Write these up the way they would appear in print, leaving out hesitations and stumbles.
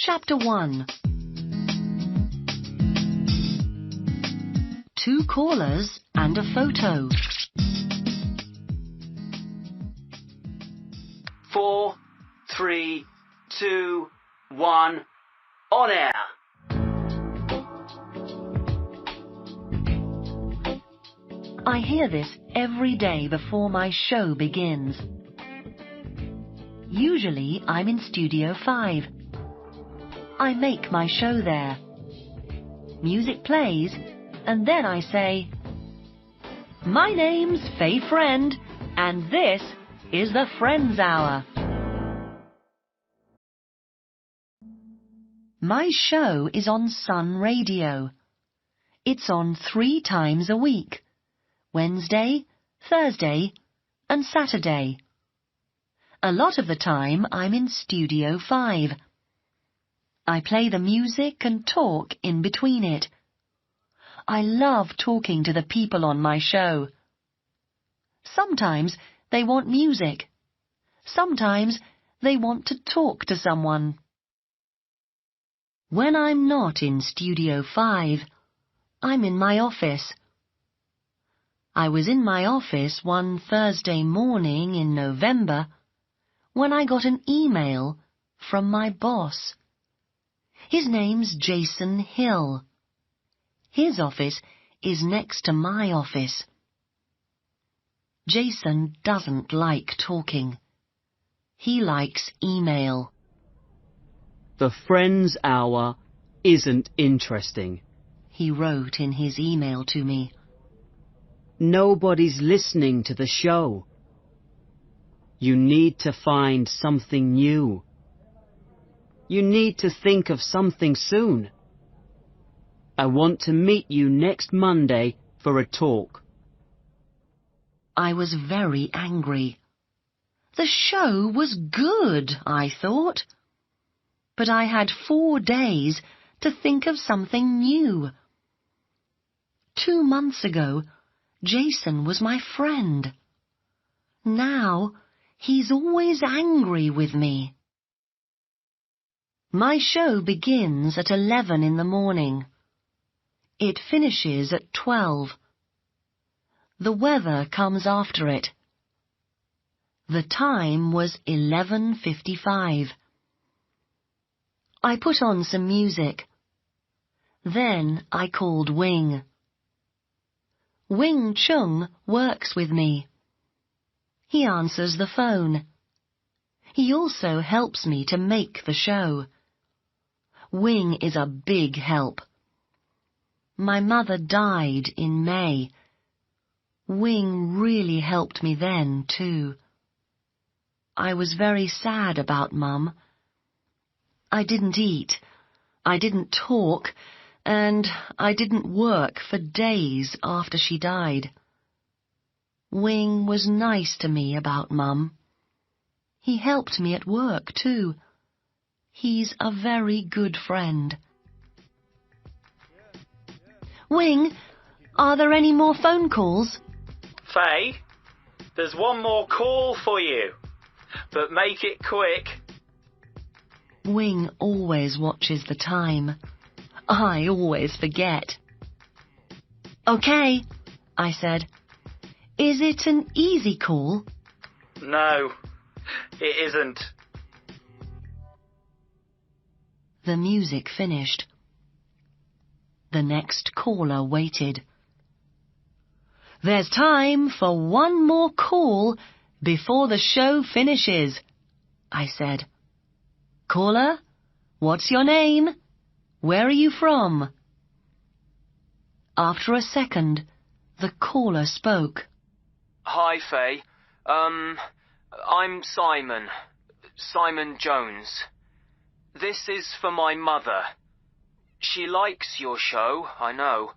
Chapter 1. 2 callers and a photo. 4, 3, 2, 1, on air. I hear this every day before my show begins. Usually I'm in Studio 5. I make my show there. Music plays, and then I say, "My name's Faye Friend, and this is the Friends Hour." My show is on Sun Radio. It's on 3 times a week: Wednesday, Thursday, and Saturday. A lot of the time I'm in Studio 5. I play the music and talk in between it. I love talking to the people on my show. Sometimes they want music. Sometimes they want to talk to someone. When I'm not in Studio 5, I'm in my office. I was in my office one Thursday morning in November when I got an email from my boss. His name's Jason Hill. His office is next to my office. Jason doesn't like talking. He likes email. The Friends Hour isn't interesting, he wrote in his email to me. Nobody's listening to the show. You need to find something new. You need to think of something soon. I want to meet you next Monday for a talk. I was very angry. The show was good, I thought. But I had 4 days to think of something new. 2 months ago, Jason was my friend. Now, he's always angry with me. My show begins at 11 in the morning. It finishes at 12. The weather comes after it. The time was 11:55. I put on some music. Then I called Wing. Wing Chung works with me. He answers the phone. He also helps me to make the show. Wing is a big help. My mother died in May. Wing really helped me then, too. I was very sad about Mum. I didn't eat, I didn't talk, and I didn't work for days after she died. Wing was nice to me about Mum. He helped me at work, too. He's a very good friend. Wing, are there any more phone calls? Faye, there's one more call for you, but make it quick. Wing always watches the time. I always forget. "Okay," I said. "Is it an easy call?" No, it isn't. The music finished. The next caller waited. "There's time for one more call before the show finishes," I said. "Caller, what's your name? Where are you from?" After a second, the caller spoke. Hi, Faye. I'm Simon Jones. This is for my mother. She likes your show, I know.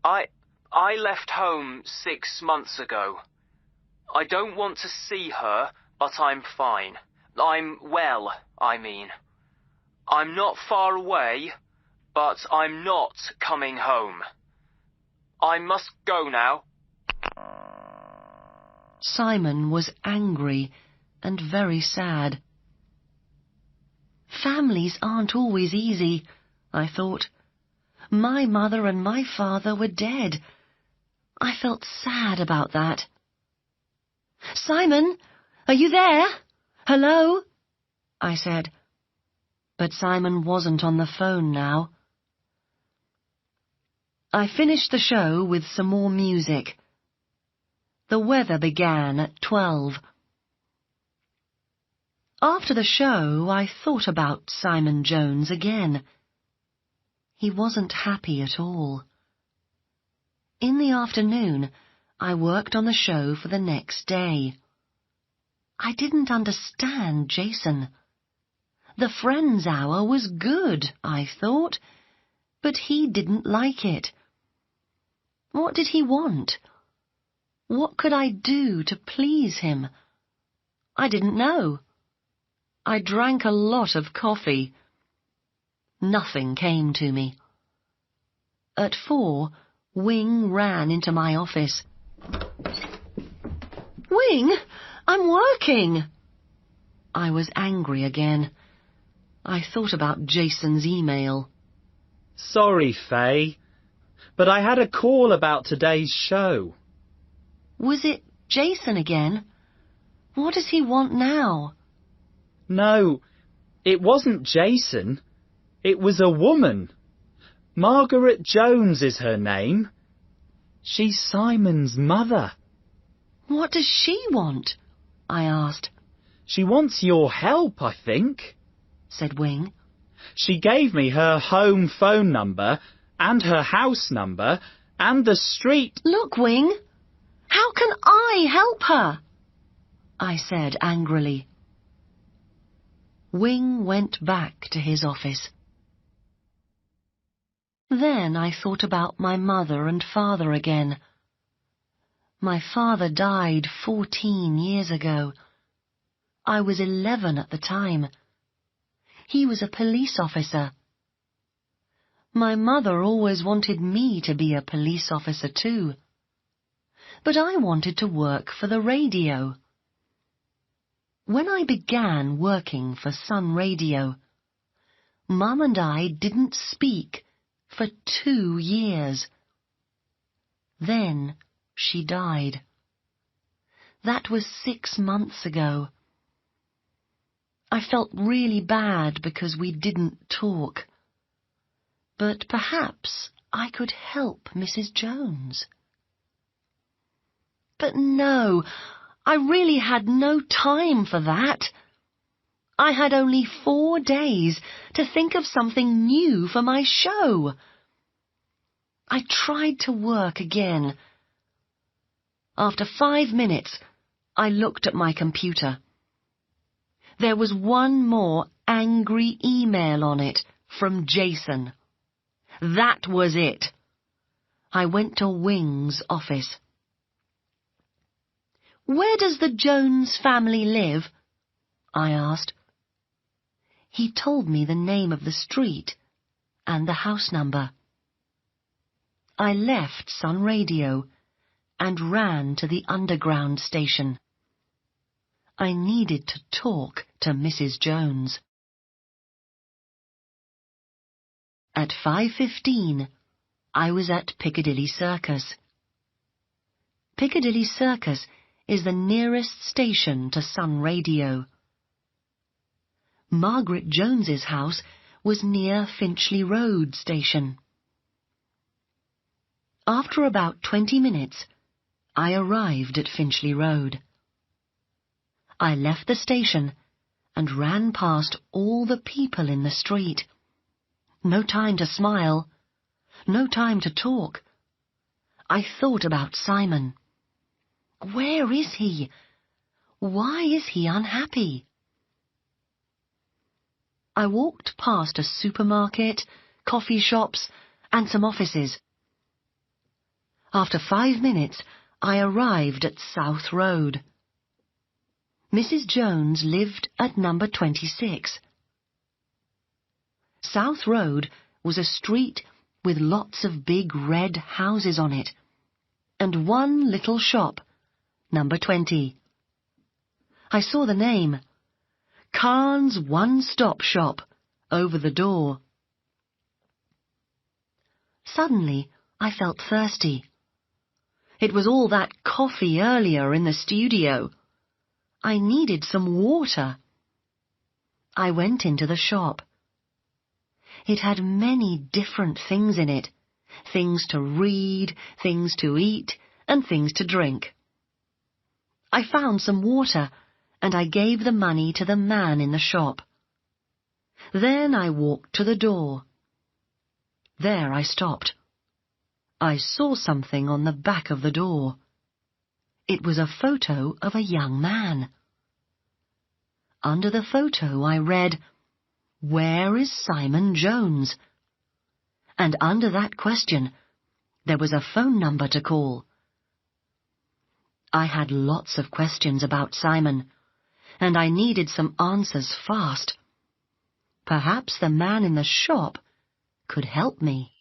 I left home 6 months ago. I don't want to see her, but I'm fine. I'm well, I mean. I'm not far away, but I'm not coming home. I must go now. Simon was angry and very sad. Families aren't always easy, I thought. My mother and my father were dead. I felt sad about that. "Simon, are you there? Hello?" I said. But Simon wasn't on the phone now. I finished the show with some more music. The weather began at 12. After the show, I thought about Simon Jones again. He wasn't happy at all. In the afternoon, I worked on the show for the next day. I didn't understand Jason. The Friends Hour was good, I thought, but he didn't like it. What did he want? What could I do to please him? I didn't know. I drank a lot of coffee. Nothing came to me. At 4, Wing ran into my office. "Wing, I'm working!" I was angry again. I thought about Jason's email. Sorry, Faye, but I had a call about today's show. Was it Jason again? What does he want now? No, it wasn't Jason. It was a woman. Margaret Jones is her name. She's Simon's mother. What does she want? I asked. She wants your help, I think, said Wing. She gave me her home phone number and her house number and the street. Look, Wing, how can I help her? I said angrily. Wing went back to his office. Then I thought about my mother and father again. My father died 14 years ago. I was 11 at the time. He was a police officer. My mother always wanted me to be a police officer too. But I wanted to work for the radio. When I began working for Sun Radio, Mum and I didn't speak for 2 years. Then she died. That was 6 months ago. I felt really bad because we didn't talk. But perhaps I could help Mrs. Jones. But no, I really had no time for that. I had only 4 days to think of something new for my show. I tried to work again. After 5 minutes, I looked at my computer. There was one more angry email on it from Jason. That was it. I went to Wing's office. "Where does the Jones family live?" I asked. He told me the name of the street and the house number. I left Sun Radio and ran to the underground station. I needed to talk to Mrs. Jones. At 5:15, I was at Piccadilly Circus. Piccadilly Circus is the nearest station to Sun Radio. Margaret Jones's house was near Finchley Road station. After about 20 minutes, I arrived at Finchley Road. I left the station and ran past all the people in the street. No time to smile. No time to talk. I thought about Simon. Where is he? Why is he unhappy? I walked past a supermarket, coffee shops, and some offices. After 5 minutes, I arrived at South Road. Mrs. Jones lived at number 26. South Road was a street with lots of big red houses on it, and one little shop, number 20. I saw the name, Khan's one-stop shop, over the door. Suddenly, I felt thirsty. It was all that coffee earlier in the studio. I needed some water. I went into the shop. It had many different things in it, things to read, things to eat, and things to drink. I found some water, and I gave the money to the man in the shop. Then I walked to the door. There I stopped. I saw something on the back of the door. It was a photo of a young man. Under the photo I read, "Where is Simon Jones?" And under that question, there was a phone number to call. I had lots of questions about Simon, and I needed some answers fast. Perhaps the man in the shop could help me.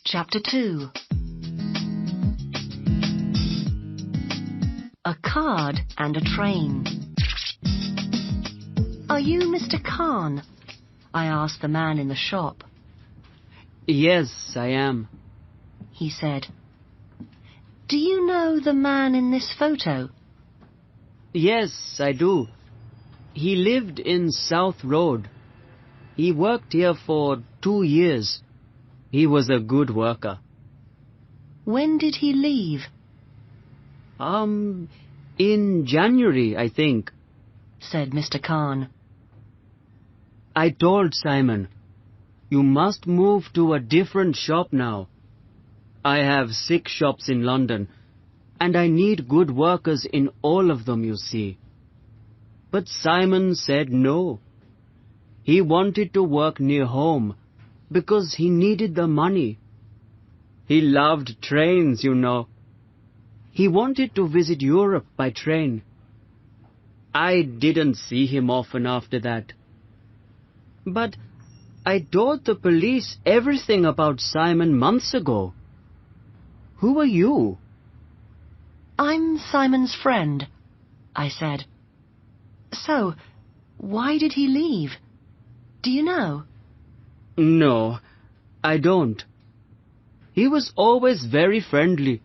Chapter 2. A card and a train. "Are you Mr. Khan?" I asked the man in the shop. Yes, I am. He said, "Do you know the man in this photo?" Yes, I do. He lived in South Road. He worked here for 2 years. He was a good worker. "When did he leave?" In January, I think," said Mr. Khan. I told Simon, "You must move to a different shop now. I have 6 shops in London, and I need good workers in all of them, you see." But Simon said no. He wanted to work near home because he needed the money. He loved trains, you know. He wanted to visit Europe by train. I didn't see him often after that. But I told the police everything about Simon months ago. Who are you? "I'm Simon's friend," I said. "So, why did he leave? Do you know?" No, I don't. He was always very friendly,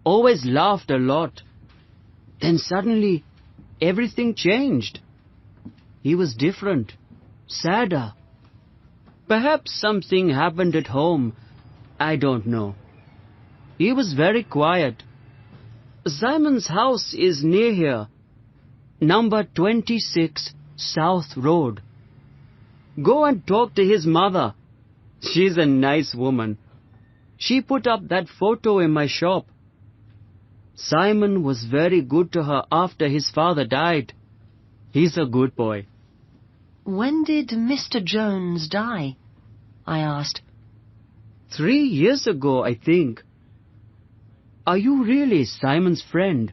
always laughed a lot. Then suddenly, everything changed. He was different, sadder. Perhaps something happened at home. I don't know. He was very quiet. Simon's house is near here. Number 26, South Road. Go and talk to his mother. She's a nice woman. She put up that photo in my shop. Simon was very good to her after his father died. He's a good boy. "When did Mr. Jones die?" I asked. 3 years ago, I think. Are you really Simon's friend?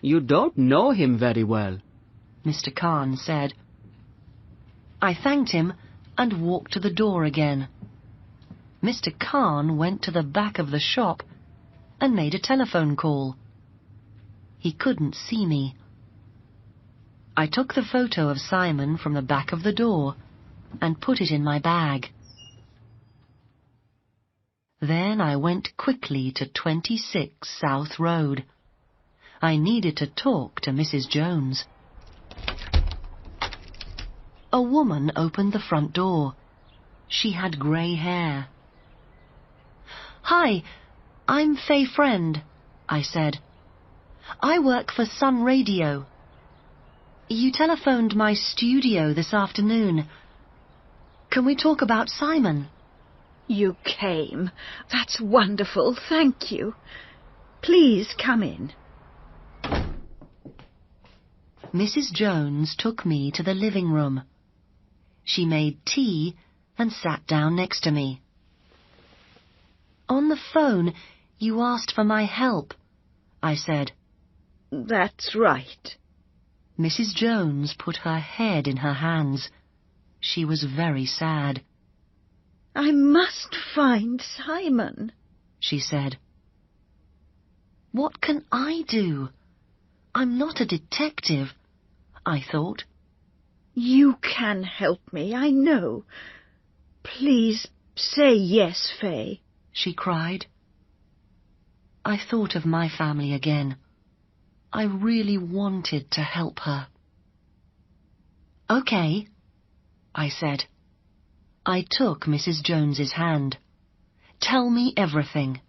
You don't know him very well, Mr. Khan said. I thanked him and walked to the door again. Mr. Khan went to the back of the shop and made a telephone call. He couldn't see me. I took the photo of Simon from the back of the door and put it in my bag. Then I went quickly to 26 South Road. I needed to talk to Mrs. Jones. A woman opened the front door. She had grey hair. "Hi, I'm Faye Friend," I said. "I work for Sun Radio. You telephoned my studio this afternoon. Can we talk about Simon?" You came. That's wonderful, thank you. Please come in. Mrs. Jones took me to the living room. She made tea and sat down next to me. "On the phone, you asked for my help," I said. That's right. Mrs. Jones put her head in her hands. She was very sad. I must find Simon, she said. "What can I do? I'm not a detective. I thought. You can help me, I know. Please say yes, Faye, she cried. I thought of my family again. I really wanted to help her. Okay, I said. I took Mrs. Jones's hand. Tell me everything.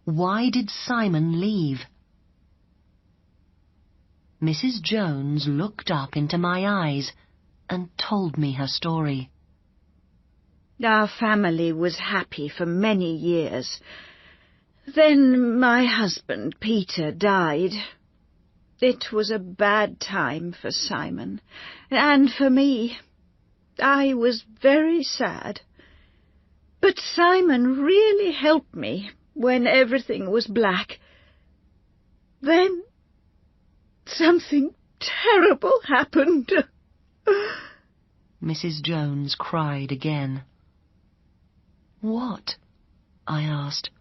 Why did Simon leave? Mrs. Jones looked up into my eyes and told me her story. Our family was happy for many years. Then my husband, Peter, died. It was a bad time for Simon, and for me. I was very sad. But Simon really helped me when everything was black. Then something terrible happened. Mrs. Jones cried again. What? I asked.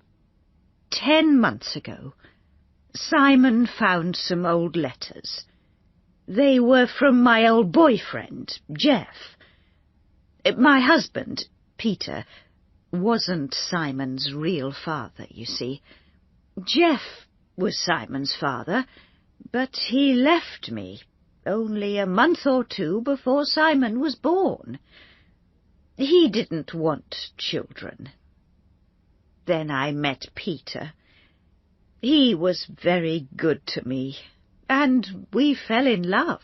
10 months ago, Simon found some old letters. They were from my old boyfriend, Jeff. My husband, Peter, wasn't Simon's real father, you see. Jeff was Simon's father, but he left me only a month or 2 before Simon was born. He didn't want children. Then I met Peter. He was very good to me, and we fell in love.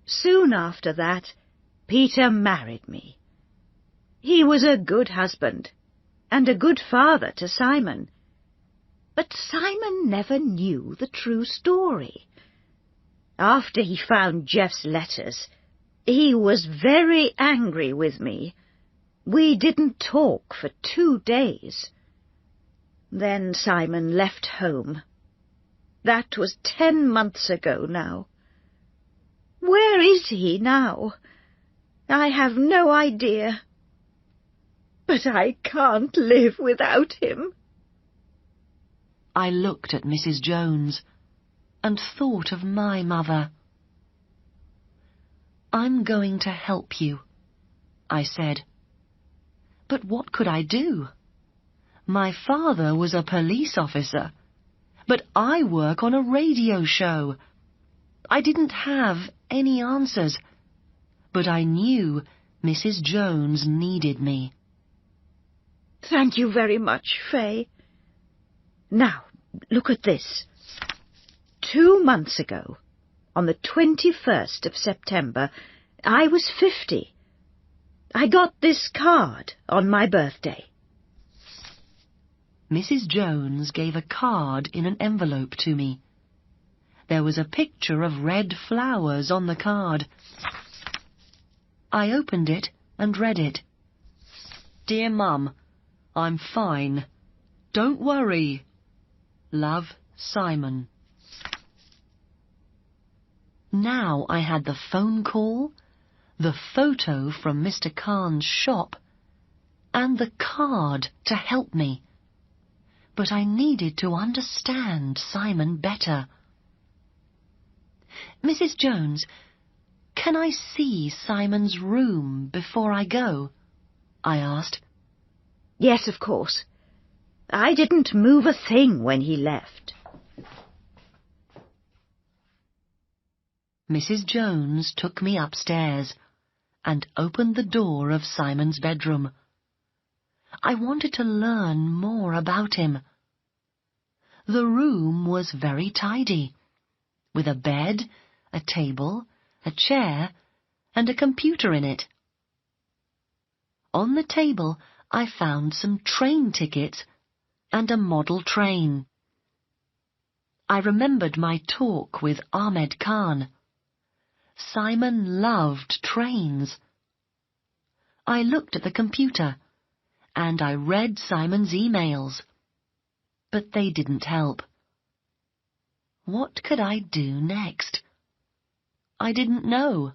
Soon after that, Peter married me. He was a good husband and a good father to Simon. But Simon never knew the true story. After he found Jeff's letters, he was very angry with me. We didn't talk for 2 days. Then Simon left home. That was 10 months ago now. Where is he now? I have no idea. But I can't live without him. I looked at Mrs. Jones and thought of my mother. I'm going to help you, I said. But what could I do? My father was a police officer, but I work on a radio show. I didn't have any answers, but I knew Mrs. Jones needed me. Thank you very much, Faye. Now, look at this. 2 months ago, on the 21st of September, I was 50. I got this card on my birthday. Mrs. Jones gave a card in an envelope to me. There was a picture of red flowers on the card. I opened it and read it. Dear Mum, I'm fine. Don't worry. Love, Simon. Now I had the phone call, the photo from Mr. Khan's shop, and the card to help me. But I needed to understand Simon better. Mrs. Jones, can I see Simon's room before I go? I asked. Yes, of course. I didn't move a thing when he left. Mrs. Jones took me upstairs and opened the door of Simon's bedroom. I wanted to learn more about him. The room was very tidy, with a bed, a table, a chair, and a computer in it. On the table, I found some train tickets and a model train. I remembered my talk with Ahmed Khan. Simon loved trains. I looked at the computer, and I read Simon's emails. But they didn't help. What could I do next? I didn't know.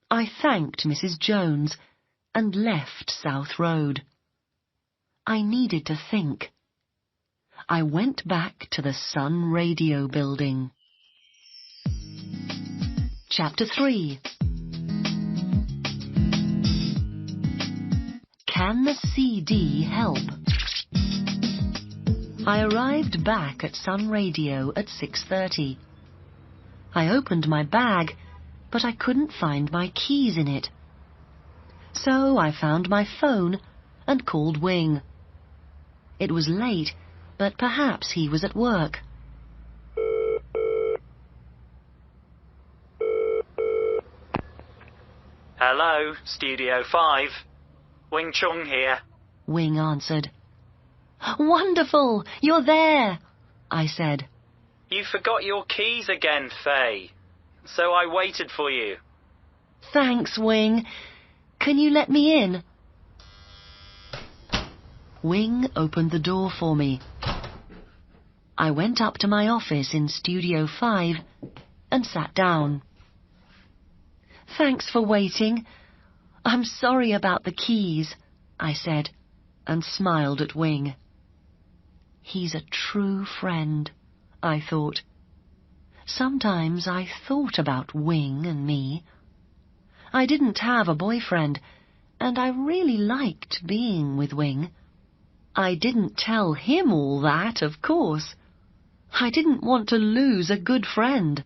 I thanked Mrs. Jones and left South Road. I needed to think. I went back to the Sun Radio building. Chapter 3. Can the CD help? I arrived back at Sun Radio at 6:30. I opened my bag, but I couldn't find my keys in it. So I found my phone and called Wing. It was late, but perhaps he was at work. Hello, Studio 5. Wing Chung here. Wing answered. Wonderful! You're there! I said. You forgot your keys again, Faye. So I waited for you. Thanks, Wing. Can you let me in? Wing opened the door for me. I went up to my office in Studio 5 and sat down. Thanks for waiting. I'm sorry about the keys, I said, and smiled at Wing. He's a true friend, I thought. Sometimes I thought about Wing and me. I didn't have a boyfriend, and I really liked being with Wing. I didn't tell him all that, of course. I didn't want to lose a good friend.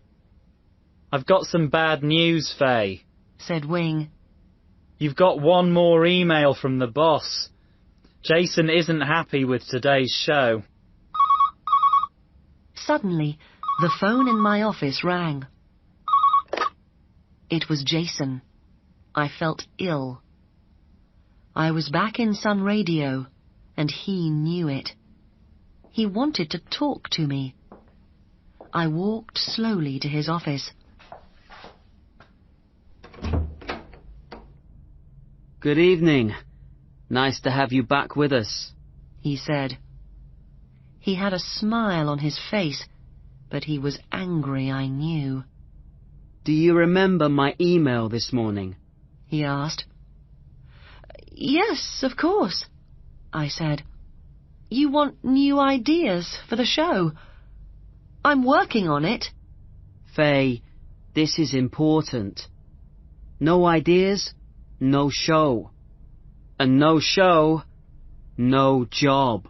I've got some bad news, Faye, said Wing. You've got one more email from the boss. Jason isn't happy with today's show. Suddenly, the phone in my office rang. It was Jason. I felt ill. I was back in Sun Radio, and he knew it. He wanted to talk to me. I walked slowly to his office. Good evening. Nice to have you back with us, he said. He had a smile on his face, but he was angry, I knew. Do you remember my email this morning? He asked. Yes, of course, I said. You want new ideas for the show. I'm working on it. Faye, this is important. No ideas, no show. And no show, no job.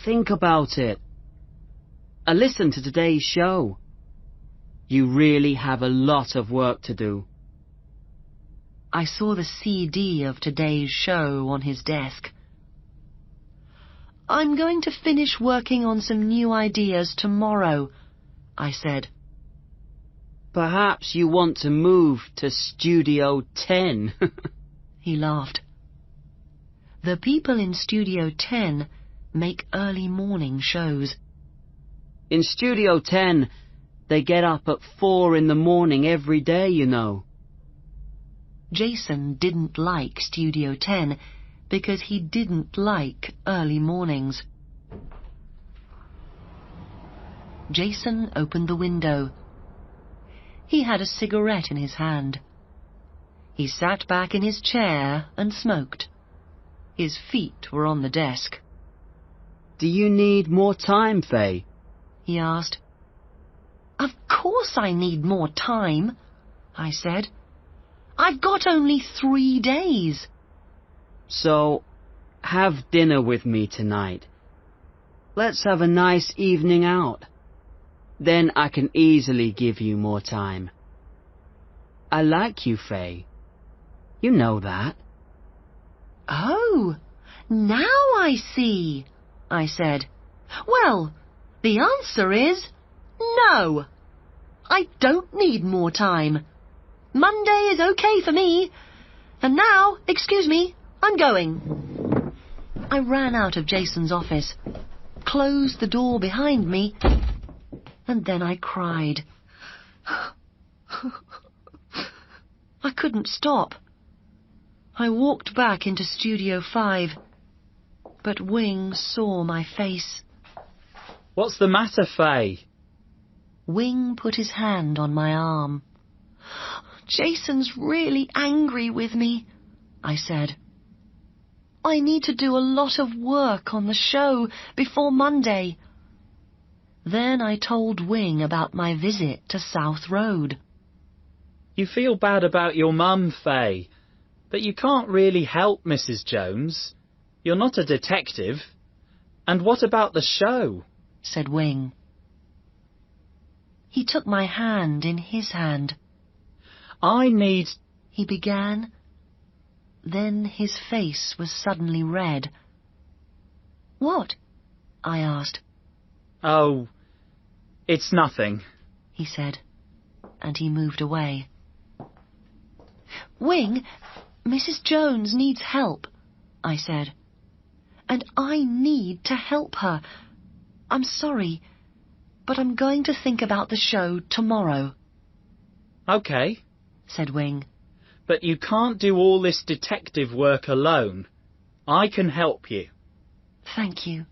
Think about it. And listen to today's show. You really have a lot of work to do. I saw the CD of today's show on his desk. I'm going to finish working on some new ideas tomorrow, I said. Perhaps you want to move to Studio 10. He laughed. The people in Studio 10 make early morning shows. In Studio 10, they get up at 4 in the morning every day, you know. Jason didn't like Studio 10 because he didn't like early mornings. Jason opened the window. He had a cigarette in his hand. He sat back in his chair and smoked. His feet were on the desk. Do you need more time, Faye? He asked. Of course I need more time, I said. I've got only 3 days. So, have dinner with me tonight. Let's have a nice evening out. Then I can easily give you more time. I like you, Faye. You know that. Oh, now I see, I said. Well, the answer is no. I don't need more time. Monday is okay for me. And now, excuse me, I'm going. I ran out of Jason's office, closed the door behind me, and then I cried. I couldn't stop. I walked back into Studio 5, but Wing saw my face. What's the matter, Faye? Wing put his hand on my arm. Jason's really angry with me, I said. I need to do a lot of work on the show before Monday. Then I told Wing about my visit to South Road. You feel bad about your mum, Faye, but you can't really help Mrs. Jones. You're not a detective. And what about the show? Said Wing. He took my hand in his hand. I need... He began. Then his face was suddenly red. What? I asked. Oh, it's nothing, he said, and he moved away. Wing, Mrs. Jones needs help, I said. And I need to help her. I'm sorry, but I'm going to think about the show tomorrow. OK, said Wing. But you can't do all this detective work alone. I can help you. Thank you,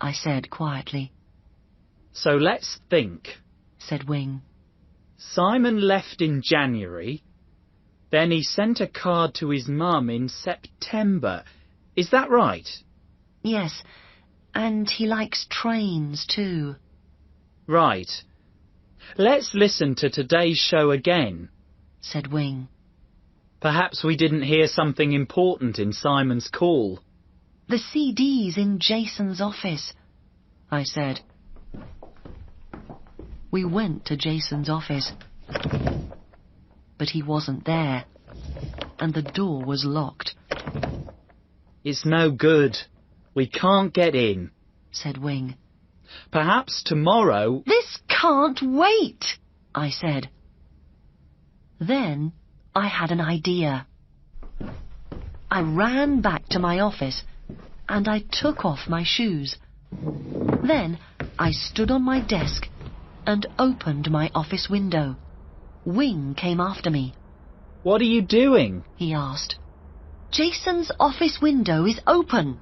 I said quietly. So let's think, said Wing. Simon left in January. Then he sent a card to his mum in September. Is that right? Yes, and he likes trains too. Right. Let's listen to today's show again, said Wing. Perhaps we didn't hear something important in Simon's call. The CD's in Jason's office, I said. We went to Jason's office, but he wasn't there, and the door was locked. It's no good. We can't get in, said Wing. Perhaps tomorrow... This can't wait, I said. Then I had an idea. I ran back to my office and I took off my shoes. Then I stood on my desk and opened my office window. Wing came after me. What are you doing? He asked. Jason's office window is open.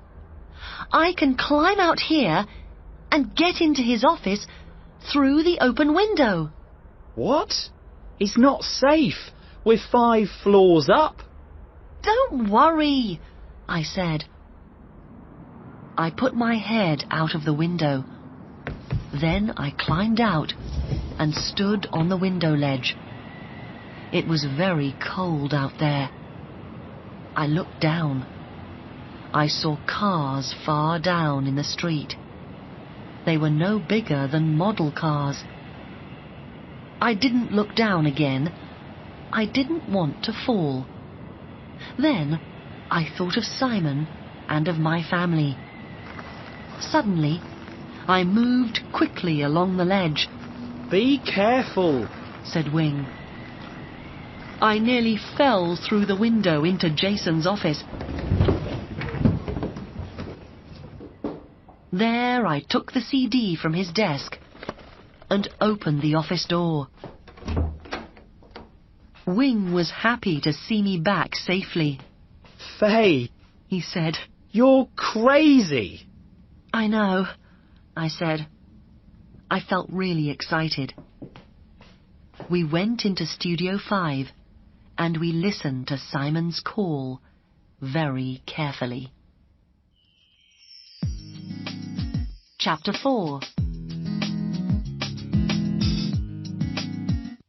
I can climb out here and get into his office through the open window. What? It's not safe. We're 5 floors up. Don't worry, I said. I put my head out of the window. Then I climbed out and stood on the window ledge. It was very cold out there. I looked down. I saw cars far down in the street. They were no bigger than model cars. I didn't look down again. I didn't want to fall. Then I thought of Simon and of my family. Suddenly, I moved quickly along the ledge. Be careful, said Wing. I nearly fell through the window into Jason's office. There I took the CD from his desk and opened the office door. Wing was happy to see me back safely. Faye, he said. You're crazy. I know, I said. I felt really excited. We went into Studio 5 and we listened to Simon's call very carefully. Chapter 4.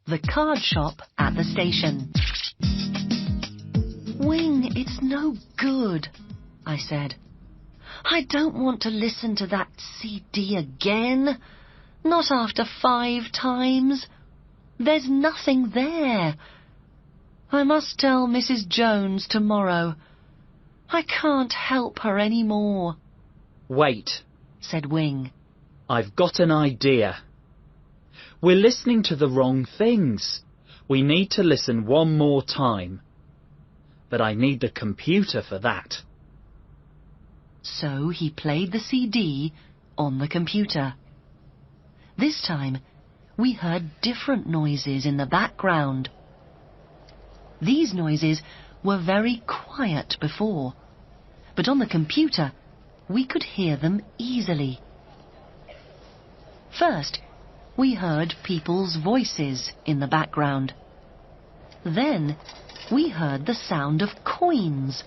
The card shop at the station. Wing, it's no good, I said. I don't want to listen to that CD again. Not after 5 times. There's nothing there. I must tell Mrs. Jones tomorrow. I can't help her any more. Wait, said Wing. I've got an idea. We're listening to the wrong things. We need to listen one more time. But I need the computer for that. So he played the CD on the computer. This time, we heard different noises in the background. These noises were very quiet before, but on the computer, we could hear them easily. First, we heard people's voices in the background. Then, we heard the sound of coins.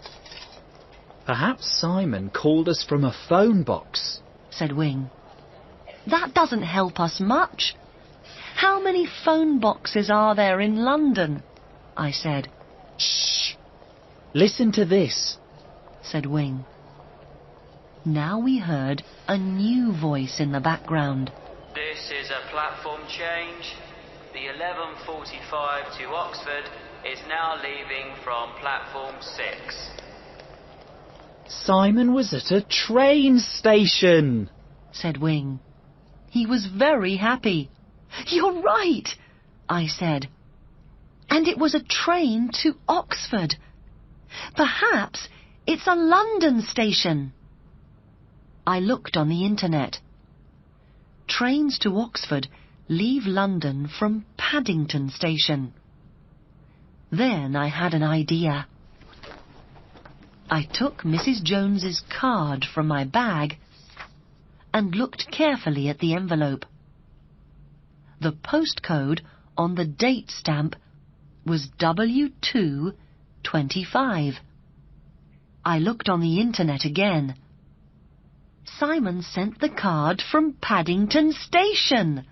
Perhaps Simon called us from a phone box, said Wing. That doesn't help us much. How many phone boxes are there in London? I said. Shh! Listen to this, said Wing. Now we heard a new voice in the background. This is a platform change. The 11:45 to Oxford is now leaving from platform 6. Simon was at a train station, said Wing. He was very happy. You're right, I said. And it was a train to Oxford. Perhaps it's a London station. I looked on the internet. Trains to Oxford leave London from Paddington Station. Then I had an idea. I took Mrs. Jones's card from my bag and looked carefully at the envelope. The postcode on the date stamp was W225. I looked on the internet again. Simon sent the card from Paddington Station.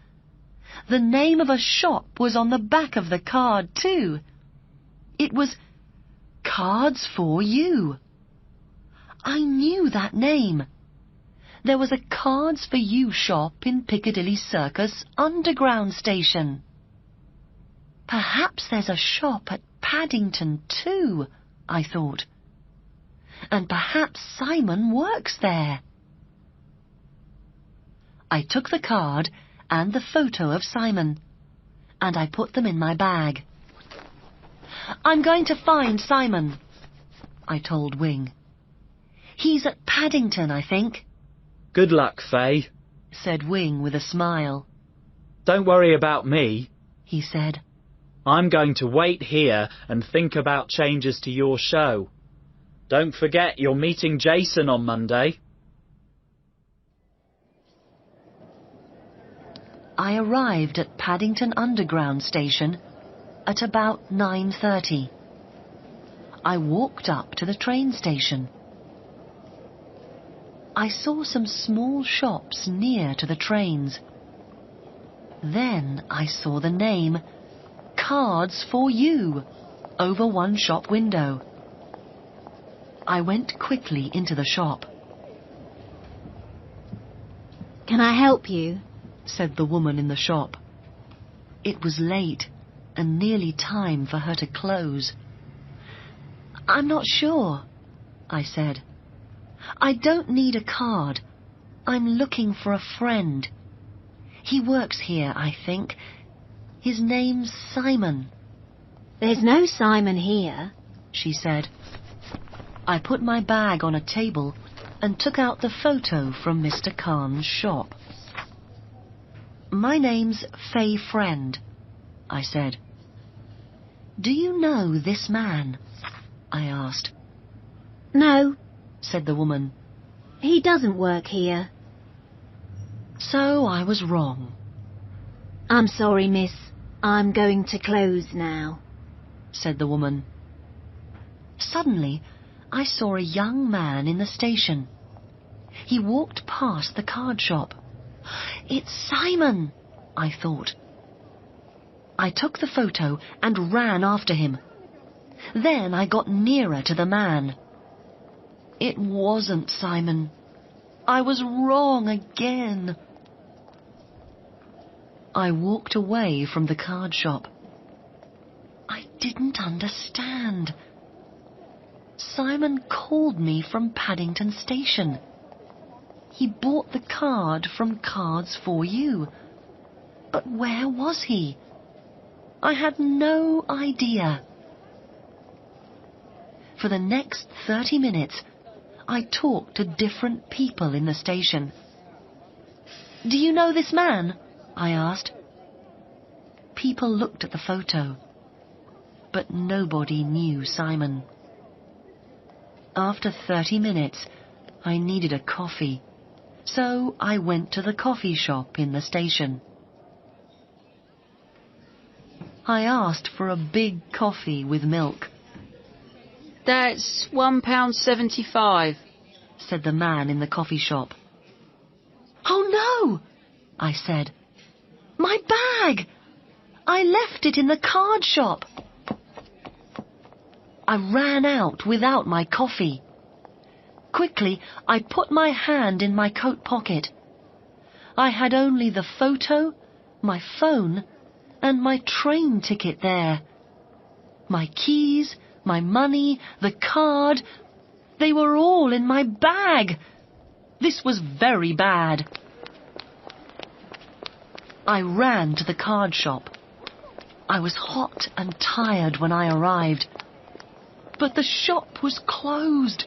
The name of a shop was on the back of the card too. It was Cards for You. I knew that name. There was a Cards for You shop in Piccadilly Circus Underground Station. Perhaps there's a shop at Paddington too, I thought. And perhaps Simon works there. I took the card and the photo of Simon, and I put them in my bag. I'm going to find Simon, I told Wing. He's at Paddington, I think. Good luck, Faye, said Wing with a smile. Don't worry about me, he said. I'm going to wait here and think about changes to your show. Don't forget you're meeting Jason on Monday. I arrived at Paddington Underground Station at about 9:30. I walked up to the train station. I saw some small shops near to the trains. Then I saw the name Cards for You over one shop window. I went quickly into the shop. Can I help you? said the woman in the shop. It was late and nearly time for her to close. I'm not sure, I said. I don't need a card. I'm looking for a friend. He works here, I think. His name's Simon. There's no Simon here, she said. I put my bag on a table and took out the photo from Mr. Khan's shop. My name's Faye Friend, I said. Do you know this man? I asked. No, said the woman. He doesn't work here. So I was wrong. I'm sorry, miss. I'm going to close now, said the woman. Suddenly, I saw a young man in the station. He walked past the card shop. It's Simon, I thought. I took the photo and ran after him. Then I got nearer to the man. It wasn't Simon. I was wrong again. I walked away from the card shop. I didn't understand. Simon called me from Paddington Station. He bought the card from Cards for You. But where was he? I had no idea. For the next 30 minutes, I talked to different people in the station. Do you know this man? I asked. People looked at the photo, but nobody knew Simon. After 30 minutes, I needed a coffee, so I went to the coffee shop in the station. I asked for a big coffee with milk. That's £1.75, said the man in the coffee shop. Oh no, I said. My bag! I left it in the card shop. I ran out without my coffee. Quickly, I put my hand in my coat pocket. I had only the photo, my phone, and my train ticket there. My keys, my money, the card, they were all in my bag. This was very bad. I ran to the card shop. I was hot and tired when I arrived, but the shop was closed.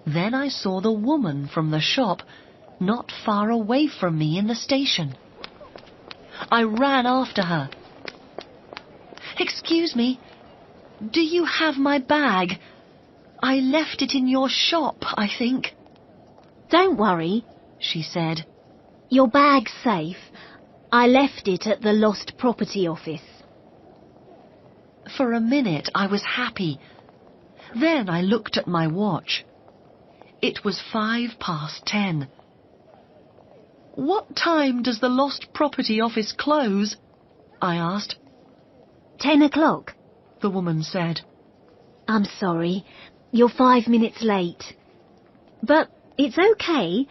Then I saw the woman from the shop not far away from me in the station. I ran after her. "Excuse me, do you have my bag? I left it in your shop, I think." Don't worry, she said. your bag's safe. I left it at the lost property office. For a minute I was happy. Then I looked at my watch. It was 10:05. "What time does the lost property office close?" I asked. 10 o'clock. The woman said. I'm sorry, you're 5 minutes late. But it's okay.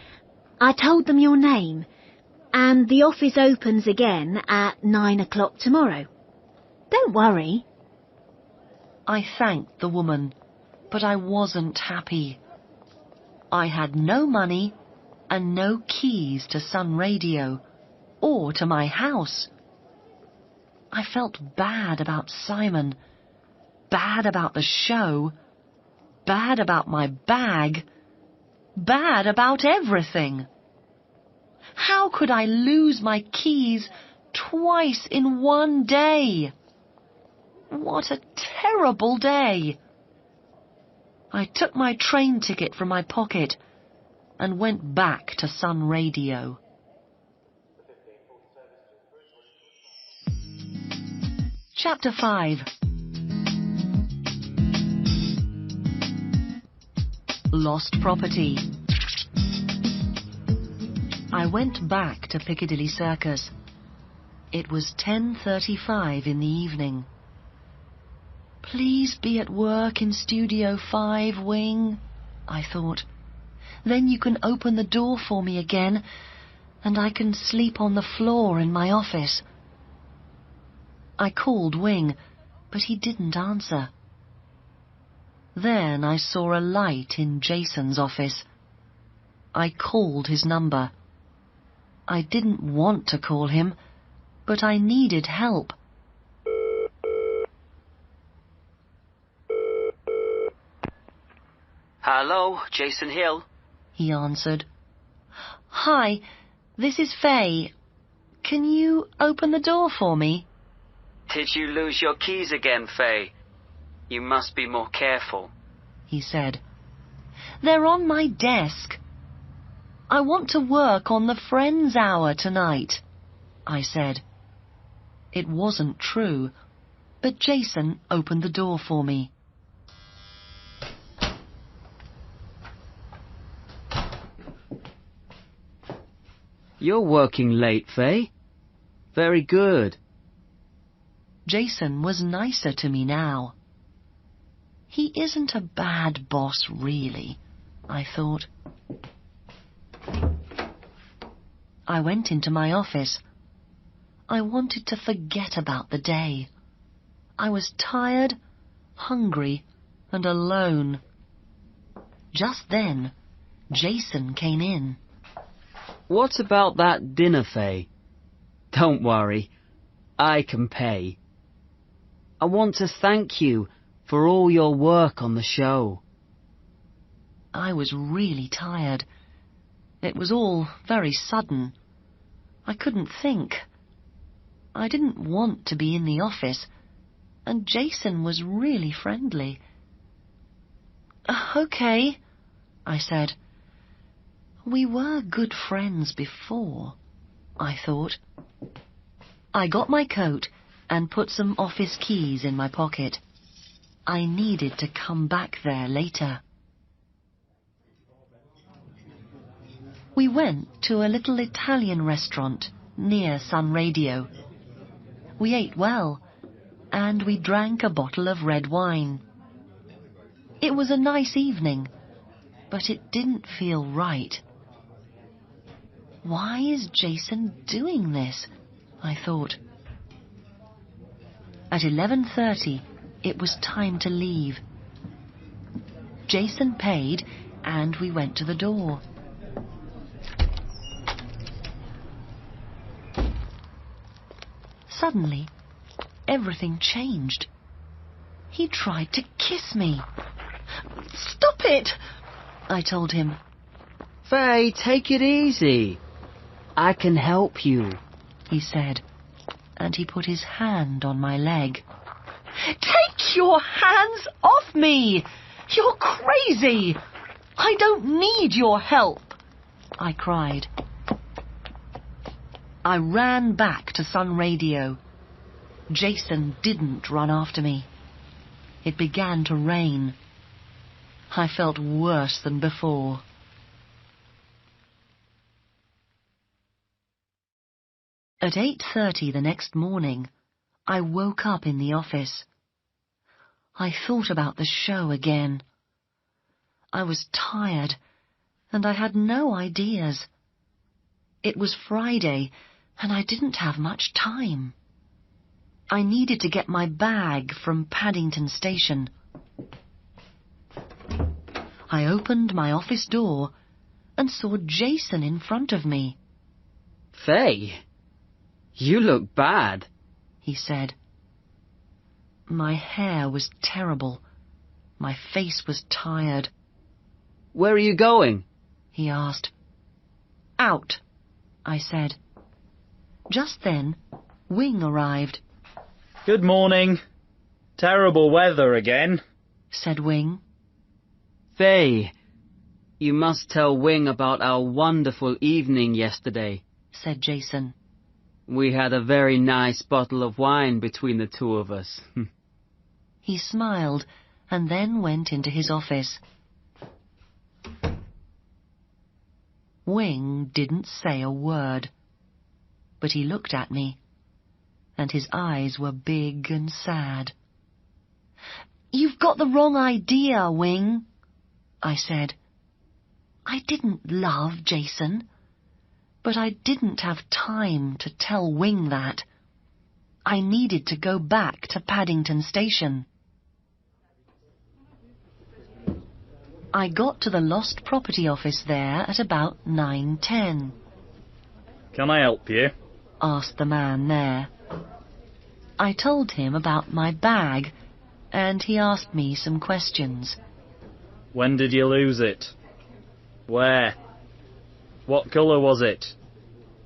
I told them your name, and the office opens again at 9 o'clock tomorrow. Don't worry. I thanked the woman, but I wasn't happy. I had no money and no keys to Sun Radio or to my house. I felt bad about Simon, bad about the show, bad about my bag, bad about everything. How could I lose my keys twice in one day? What a terrible day! I took my train ticket from my pocket and went back to Sun Radio. Chapter 5. Lost Property. I went back to Piccadilly Circus. It was 10:35 in the evening. "Please be at work in Studio 5, Wing," I thought. "Then you can open the door for me again, and I can sleep on the floor in my office." I called Wing, but he didn't answer. Then I saw a light in Jason's office. I called his number. I didn't want to call him, but I needed help. Hello, Jason Hill. He answered. "Hi, this is Faye. Can you open the door for me?" Did you lose your keys again, Faye? You must be more careful. He said. "They're on my desk. I want to work on the Friends Hour tonight," I said. It wasn't true, but Jason opened the door for me. You're working late, Faye. Very good. Jason was nicer to me now. He isn't a bad boss, really, I thought. I went into my office. I wanted to forget about the day. I was tired, hungry, and alone. Just then, Jason came in. What about that dinner, Faye? Don't worry, I can pay. I want to thank you for all your work on the show. I was really tired. It was all very sudden. I couldn't think. I didn't want to be in the office, and Jason was really friendly. "Okay," I said. We were good friends before, I thought. I got my coat and put some office keys in my pocket. I needed to come back there later. We went to a little Italian restaurant near Sun Radio. We ate well, and we drank a bottle of red wine. It was a nice evening, but it didn't feel right. Why is Jason doing this? I thought. At 11:30, it was time to leave. Jason paid, and we went to the door. Suddenly, everything changed. He tried to kiss me. "Stop it!" I told him. Faye, take it easy. I can help you, He said, and he put his hand on my leg. "Take your hands off me! You're crazy! I don't need your help!" I cried. I ran back to Sun Radio. Jason didn't run after me. It began to rain. I felt worse than before. At 8:30 the next morning, I woke up in the office. I thought about the show again. I was tired, and I had no ideas. It was Friday, and I didn't have much time. I needed to get my bag from Paddington Station. I opened my office door and saw Jason in front of me. Faye, you look bad, He said. My hair was terrible. My face was tired. Where are you going? He asked. Out, I said. Just then, Wing arrived. Good morning. Terrible weather again, Said Wing. Faye, you must tell Wing about our wonderful evening yesterday, Said Jason. We had a very nice bottle of wine between the two of us. He smiled and then went into his office. Wing didn't say a word, but he looked at me, and his eyes were big and sad. "You've got the wrong idea, Wing," I said. I didn't love Jason, but I didn't have time to tell Wing that. I needed to go back to Paddington Station. I got to the lost property office there at about 9:10. Can I help you? Asked the man there. I told him about my bag, and he asked me some questions. When did you lose it? Where? What colour was it?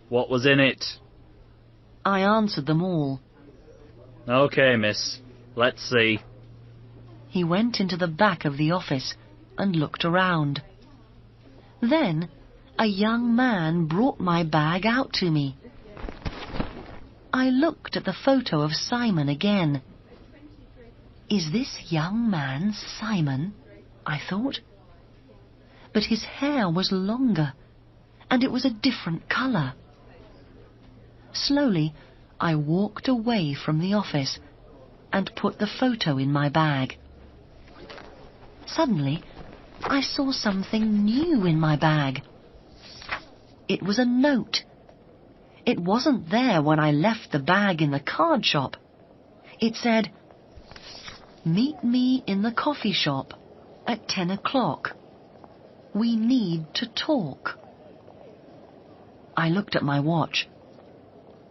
What was in it? I answered them all. OK, miss. Let's see. He went into the back of the office and looked around. Then a young man brought my bag out to me. I looked at the photo of Simon again. Is this young man Simon? I thought. But his hair was longer, and it was a different colour. Slowly, I walked away from the office and put the photo in my bag. Suddenly, I saw something new in my bag. It was a note. It wasn't there when I left the bag in the card shop. It said, "Meet me in the coffee shop at 10 o'clock. We need to talk." I looked at my watch.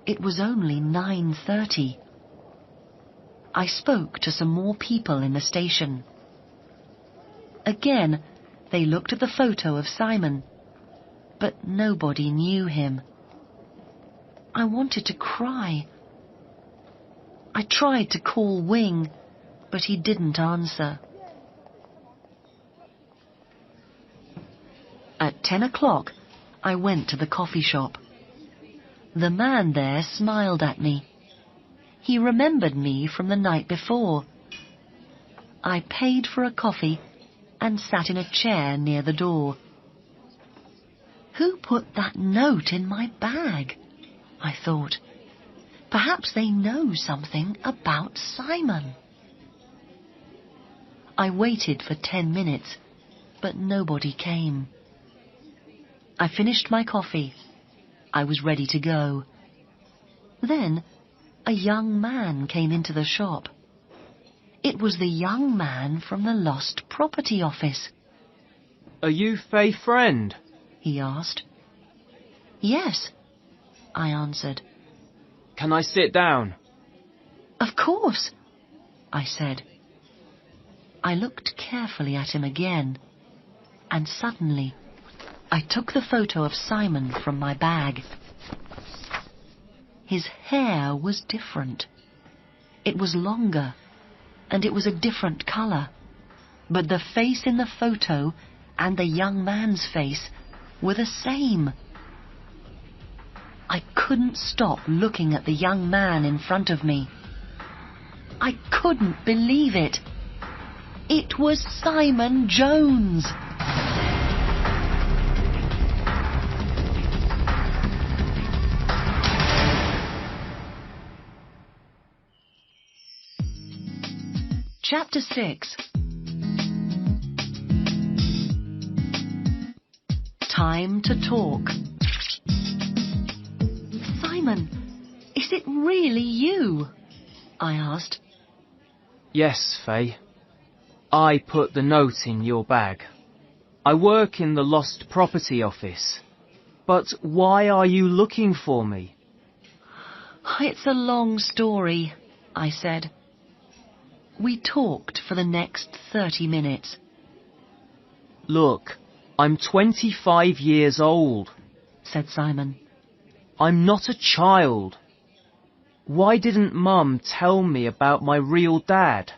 It was only 9:30. I spoke to some more people in the station. Again, they looked at the photo of Simon, but nobody knew him. I wanted to cry. I tried to call Wing, but he didn't answer. At 10 o'clock, I went to the coffee shop. The man there smiled at me. He remembered me from the night before. I paid for a coffee and sat in a chair near the door. Who put that note in my bag? I thought. Perhaps they know something about Simon. I waited for 10 minutes, but nobody came. I finished my coffee. I was ready to go. Then a young man came into the shop. It was the young man from the lost property office. Are you Faye friend? He asked. Yes, I answered. Can I sit down? Of course, I said. I looked carefully at him again, and suddenly I took the photo of Simon from my bag. His hair was different. It was longer, and it was a different colour. But the face in the photo and the young man's face were the same. I couldn't stop looking at the young man in front of me. I couldn't believe it. It was Simon Jones. Chapter 6. Time to talk. Simon, is it really you? I asked. Yes, Faye. I put the note in your bag. I work in the lost property office. But why are you looking for me? It's a long story, I said. We talked for the next 30 minutes. Look, I'm 25 years old, said Simon. I'm not a child. Why didn't Mum tell me about my real dad?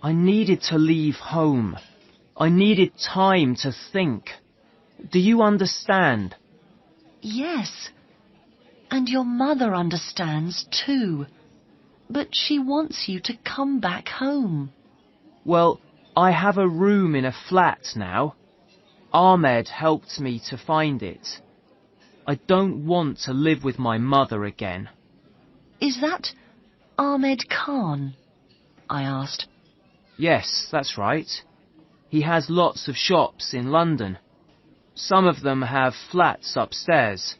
I needed to leave home. I needed time to think. Do you understand? Yes, and your mother understands too. But she wants you to come back home. Well, I have a room in a flat now. Ahmed helped me to find it. I don't want to live with my mother again. Is that Ahmed Khan? I asked. Yes, that's right. He has lots of shops in London. Some of them have flats upstairs.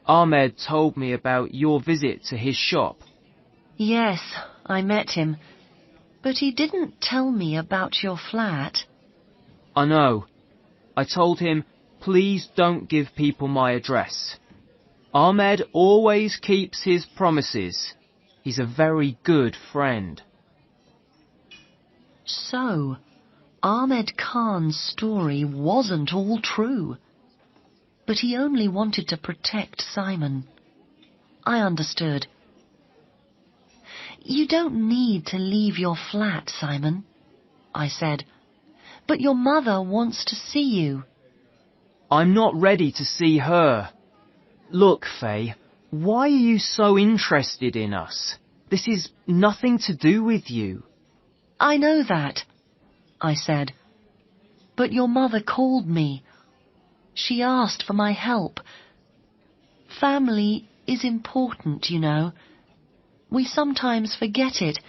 Ahmed told me about your visit to his shop. Yes, I met him. But he didn't tell me about your flat. I know. I told him, please don't give people my address. Ahmed always keeps his promises. He's a very good friend. So, Ahmed Khan's story wasn't all true. But he only wanted to protect Simon. I understood. You don't need to leave your flat, Simon, I said. But your mother wants to see you. I'm not ready to see her. Look, Faye, why are you so interested in us? This is nothing to do with you. I know that, I said. But your mother called me. She asked for my help. Family is important, you know. We sometimes forget it,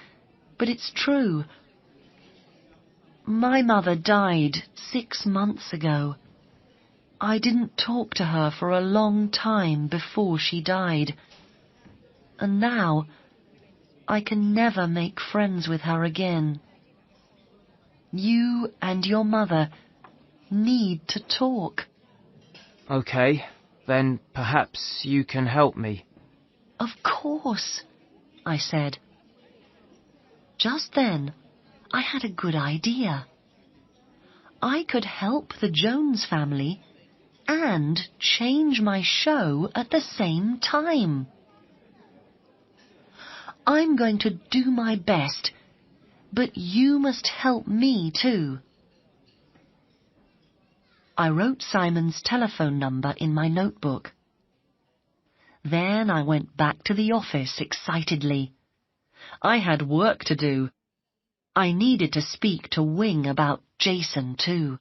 but it's true. My mother died 6 months ago. I didn't talk to her for a long time before she died. And now, I can never make friends with her again. You and your mother need to talk. Okay, then perhaps you can help me. Of course, I said. Just then, I had a good idea. I could help the Jones family and change my show at the same time. I'm going to do my best, but you must help me too. I wrote Simon's telephone number in my notebook. Then I went back to the office excitedly. I had work to do. I needed to speak to Wing about Jason too.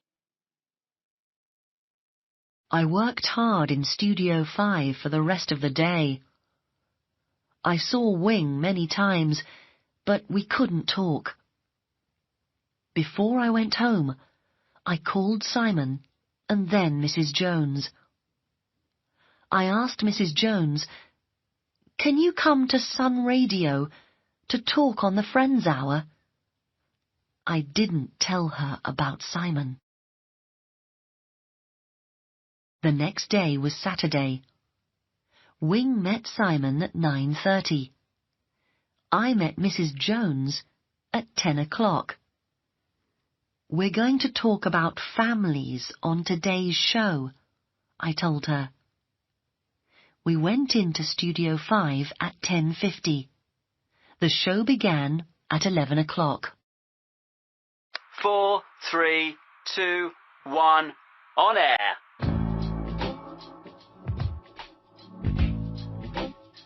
I worked hard in Studio 5 for the rest of the day. I saw Wing many times, but we couldn't talk. Before I went home, I called Simon and then Mrs. Jones. I asked Mrs. Jones, "Can you come to Sun Radio to talk on the Friends Hour?" I didn't tell her about Simon. The next day was Saturday. Wing met Simon at 9:30. I met Mrs. Jones at 10 o'clock. "We're going to talk about families on today's show," I told her. We went into Studio 5 at 10:50. The show began at 11 o'clock. 4, 3, 2, 1, on air.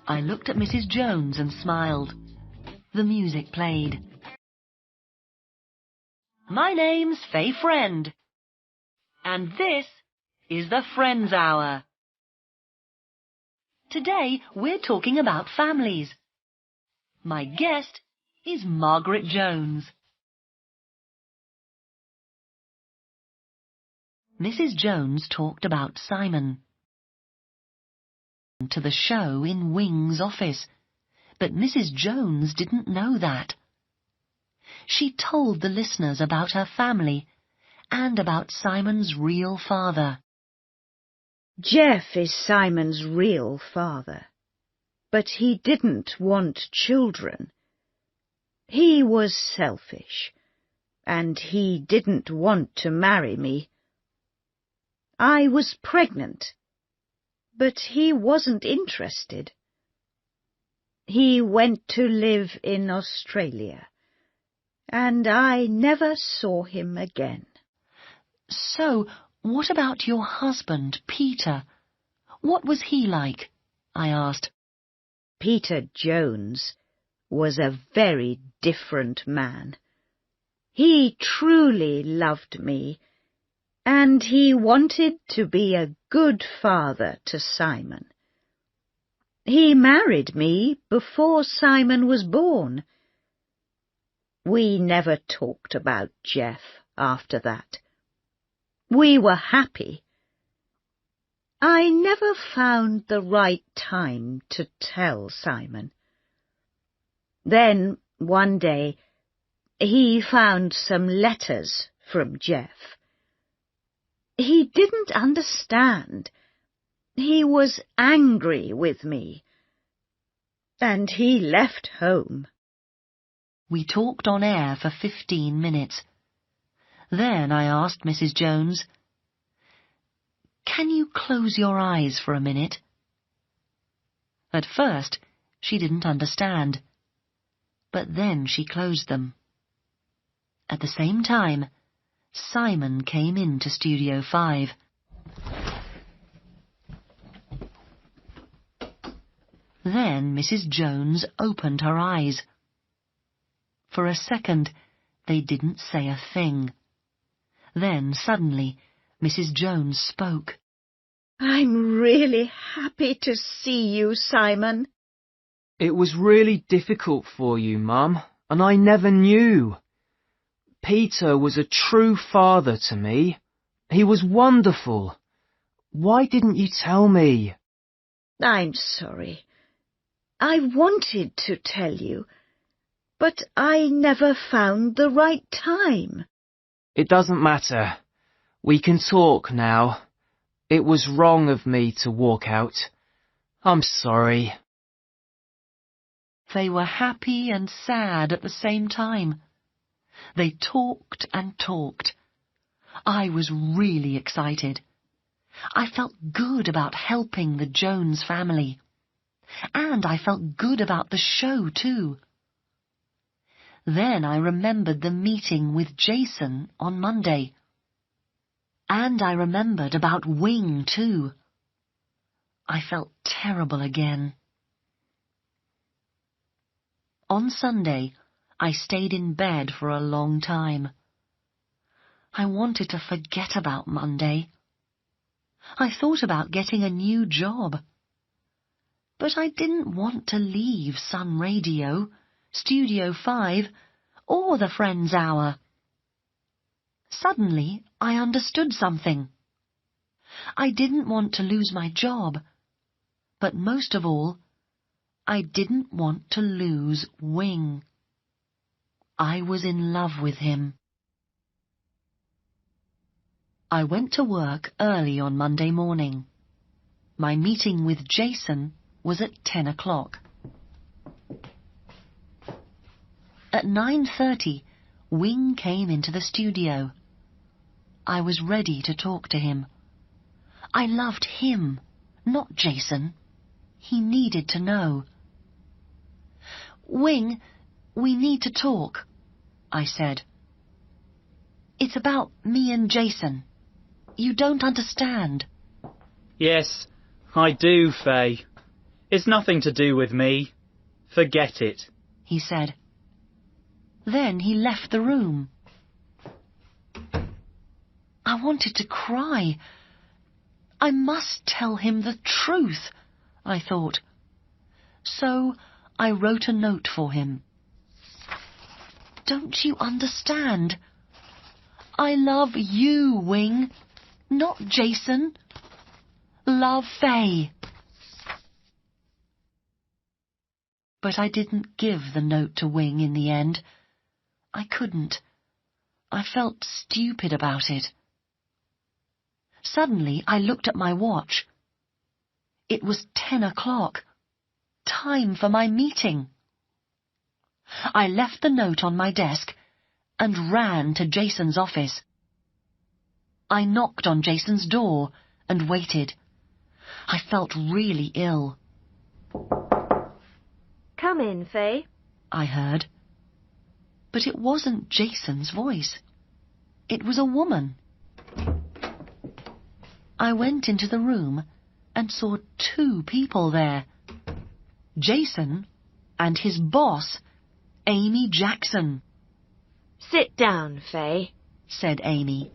I looked at Mrs. Jones and smiled. The music played. "My name's Faye Friend, and this is the Friends Hour. Today we're talking about families. My guest is Margaret Jones." Mrs. Jones talked about Simon to the show in Wing's office, but Mrs. Jones didn't know that. She told the listeners about her family and about Simon's real father. Jeff is Simon's real father, but he didn't want children. He was selfish, and he didn't want to marry me. I was pregnant, but he wasn't interested. He went to live in Australia, and I never saw him again. "So, what about your husband, Peter? What was he like?" I asked. Peter Jones was a very different man. He truly loved me, and he wanted to be a good father to Simon. He married me before Simon was born. We never talked about Jeff after that. We were happy. I never found the right time to tell Simon. Then, one day, he found some letters from Jeff. He didn't understand. He was angry with me, and he left home. We talked on air for 15 minutes. Then I asked Mrs. Jones, "Can you close your eyes for a minute?" At first, she didn't understand, but then she closed them. At the same time, Simon came into Studio 5. Then Mrs. Jones opened her eyes. For a second, they didn't say a thing. Then, suddenly, Mrs. Jones spoke. "I'm really happy to see you, Simon." It was really difficult for you, Mum, and I never knew. Peter was a true father to me. He was wonderful. Why didn't you tell me? "I'm sorry. I wanted to tell you, but I never found the right time." It doesn't matter. We can talk now. It was wrong of me to walk out. I'm sorry. They were happy and sad at the same time. They talked and talked. I was really excited. I felt good about helping the Jones family. And I felt good about the show, too. Then I remembered the meeting with Jason on Monday. And I remembered about Wing, too. I felt terrible again. On Sunday, I stayed in bed for a long time. I wanted to forget about Monday. I thought about getting a new job. But I didn't want to leave Sun Radio, Studio 5, or the Friends Hour. Suddenly, I understood something. I didn't want to lose my job, but most of all, I didn't want to lose Wing. I was in love with him. I went to work early on Monday morning. My meeting with Jason was at 10 o'clock. At 9:30, Wing came into the studio. I was ready to talk to him. I loved him, not Jason. He needed to know. Wing, we need to talk, I said. It's about me and Jason. You don't understand. Yes, I do, Faye. It's nothing to do with me. Forget it, he said. Then he left the room. I wanted to cry. I must tell him the truth, I thought. So I wrote a note for him. Don't you understand? I love you, Wing, not Jason. Love, Faye. But I didn't give the note to Wing in the end. I couldn't. I felt stupid about it. Suddenly, I looked at my watch. It was 10 o'clock. Time for my meeting. I left the note on my desk and ran to Jason's office. I knocked on Jason's door and waited. I felt really ill. Come in, Faye, I heard. But it wasn't Jason's voice. It was a woman. I went into the room and saw 2 people there. Jason and his boss, Amy Jackson. Sit down, Faye, said Amy.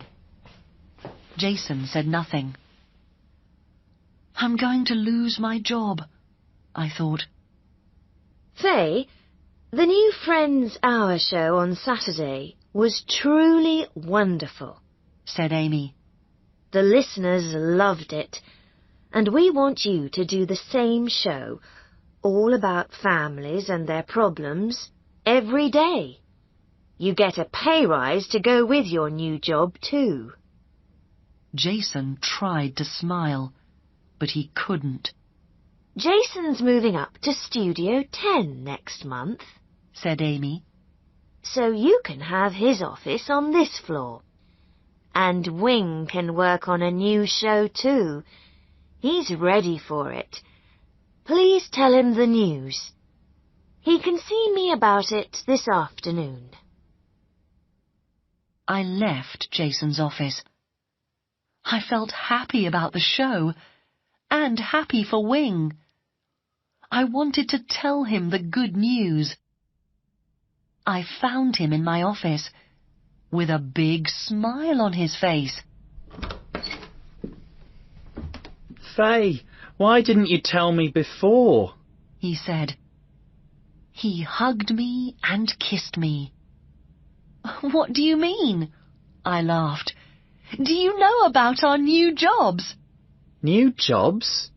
Jason said nothing. I'm going to lose my job, I thought. Faye, the new Friends Hour show on Saturday was truly wonderful, said Amy. The listeners loved it, and we want you to do the same show, all about families and their problems, every day. You get a pay rise to go with your new job too. Jason tried to smile, but he couldn't. Jason's moving up to Studio 10 next month, said Amy. So you can have his office on this floor. And Wing can work on a new show too. He's ready for it. Please tell him the news. He can see me about it this afternoon. I left Jason's office. I felt happy about the show and happy for Wing. I wanted to tell him the good news. I found him in my office with a big smile on his face. Faye, why didn't you tell me before? He said. He hugged me and kissed me. What do you mean? I laughed. Do you know about our new jobs? New jobs?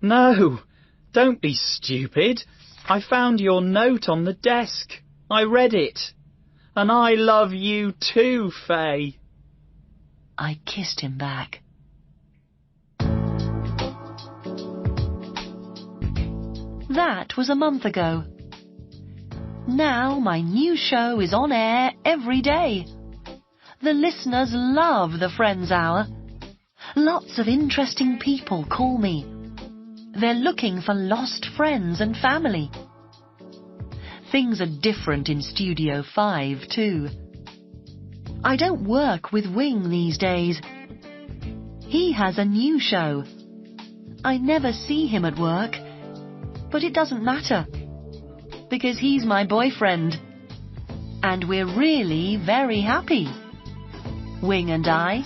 No, don't be stupid. I found your note on the desk. I read it. And I love you too, Faye. I kissed him back. That was a month ago. Now my new show is on air every day. The listeners love the Friends Hour. Lots of interesting people call me. They're looking for lost friends and family. Things are different in Studio 5 too. I don't work with Wing these days. He has a new show. I never see him at work, but it doesn't matter, because he's my boyfriend, and we're really very happy, Wing and I.